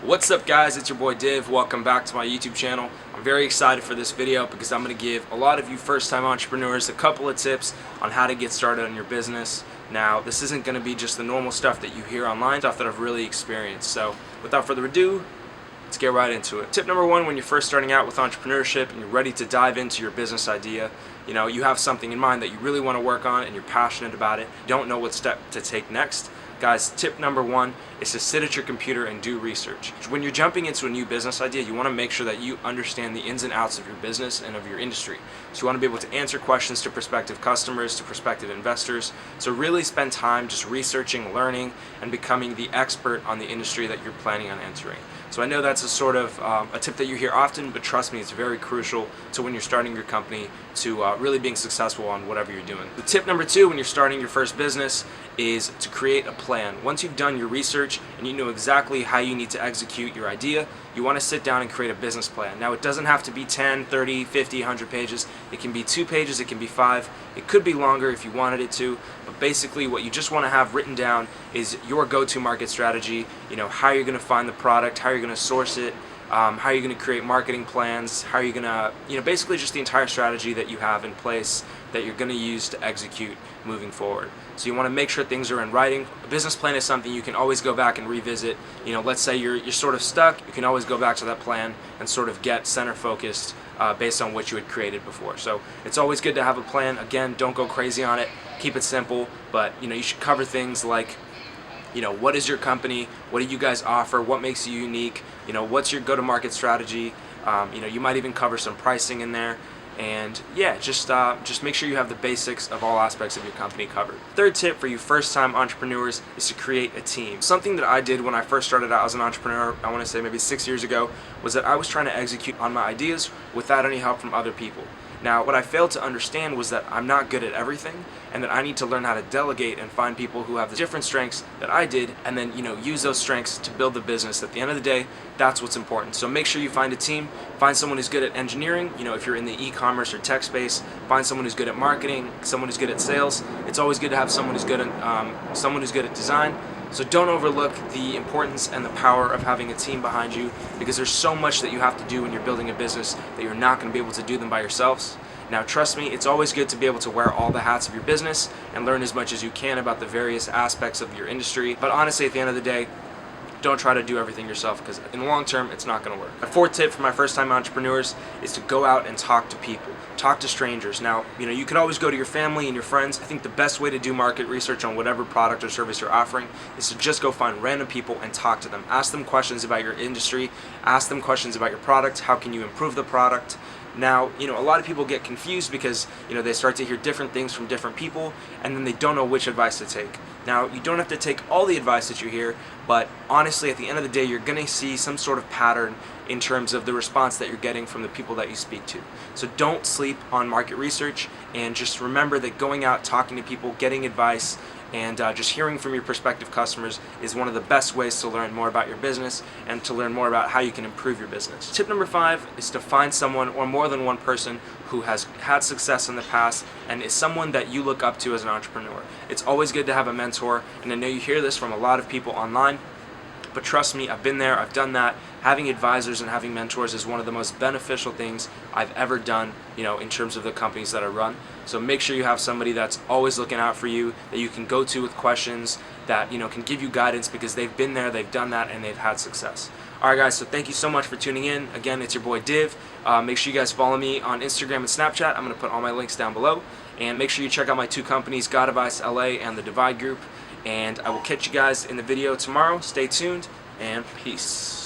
What's up guys, it's your boy Div. Welcome back to my YouTube channel. I'm very excited for this video because I'm going to give a lot of you first-time entrepreneurs a couple of tips on how to get started on your business. Now, this isn't going to be just the normal stuff that you hear online, stuff that I've really experienced. So, without further ado, let's get right into it. Tip number one, when you're first starting out with entrepreneurship and you're ready to dive into your business idea, you have something in mind that you really want to work on and you're passionate about it, don't know what step to take next. Guys, tip number one is to sit at your computer and do research. When you're jumping into a new business idea, you want to make sure that you understand the ins and outs of your business and of your industry. So you want to be able to answer questions to prospective customers, to prospective investors. So really spend time just researching, learning, and becoming the expert on the industry that you're planning on entering. So I know that's a sort of a tip that you hear often, but trust me, it's very crucial to when you're starting your company to really being successful on whatever you're doing. The tip number two when you're starting your first business is to create a plan. Once you've done your research and you know exactly how you need to execute your idea, you want to sit down and create a business plan. Now, it doesn't have to be 10, 30, 50, 100 pages. It can be 2 pages, it can be 5. It could be longer if you wanted it to, but basically what you just want to have written down is your go-to market strategy, how you're going to find the product, how you're going to source it, how you're going to create marketing plans, how you're going to, basically just the entire strategy that you have in place that you're going to use to execute moving forward. So you want to make sure things are in writing. A business plan is something you can always go back and revisit. Let's say you're sort of stuck, you can always go back to that plan and sort of get center focused based on what you had created before. So it's always good to have a plan. Again, don't go crazy on it. Keep it simple, but you should cover things like what is your company? What do you guys offer? What makes you unique? What's your go-to-market strategy? You might even cover some pricing in there. And yeah, just make sure you have the basics of all aspects of your company covered. Third tip for you first-time entrepreneurs is to create a team. Something that I did when I first started out as an entrepreneur, I want to say maybe 6 years ago, was that I was trying to execute on my ideas without any help from other people. Now, what I failed to understand was that I'm not good at everything and that I need to learn how to delegate and find people who have the different strengths that I did and then, use those strengths to build the business. At the end of the day, that's what's important. So make sure you find a team, find someone who's good at engineering, if you're in the e-commerce or tech space, find someone who's good at marketing, someone who's good at sales. It's always good to have someone who's good at design. So don't overlook the importance and the power of having a team behind you, because there's so much that you have to do when you're building a business that you're not going to be able to do them by yourselves. Now, trust me, it's always good to be able to wear all the hats of your business and learn as much as you can about the various aspects of your industry. But honestly, at the end of the day, don't try to do everything yourself, because in the long term, it's not going to work. My fourth tip for my first-time entrepreneurs is to go out and talk to people. Talk to strangers. Now, you can always go to your family and your friends. I think the best way to do market research on whatever product or service you're offering is to just go find random people and talk to them. Ask them questions about your industry. Ask them questions about your product. How can you improve the product? Now, a lot of people get confused because, they start to hear different things from different people and then they don't know which advice to take. Now, you don't have to take all the advice that you hear, but honestly, at the end of the day, you're going to see some sort of pattern in terms of the response that you're getting from the people that you speak to. So don't sleep on market research, and just remember that going out, talking to people, getting advice, and just hearing from your prospective customers is one of the best ways to learn more about your business and to learn more about how you can improve your business. Tip number 5 is to find someone or more than one person who has had success in the past and is someone that you look up to as an entrepreneur. It's always good to have a mentor, and I know you hear this from a lot of people online, but trust me, I've been there, I've done that. Having advisors and having mentors is one of the most beneficial things I've ever done, in terms of the companies that I run. So make sure you have somebody that's always looking out for you, that you can go to with questions, that can give you guidance because they've been there, they've done that, and they've had success. Alright guys, so thank you so much for tuning in. Again, it's your boy Div. Make sure you guys follow me on Instagram and Snapchat. I'm going to put all my links down below. And make sure you check out my 2 companies, DIVIJ LA and the DIVIJ Group. And I will catch you guys in the video tomorrow. Stay tuned, and peace.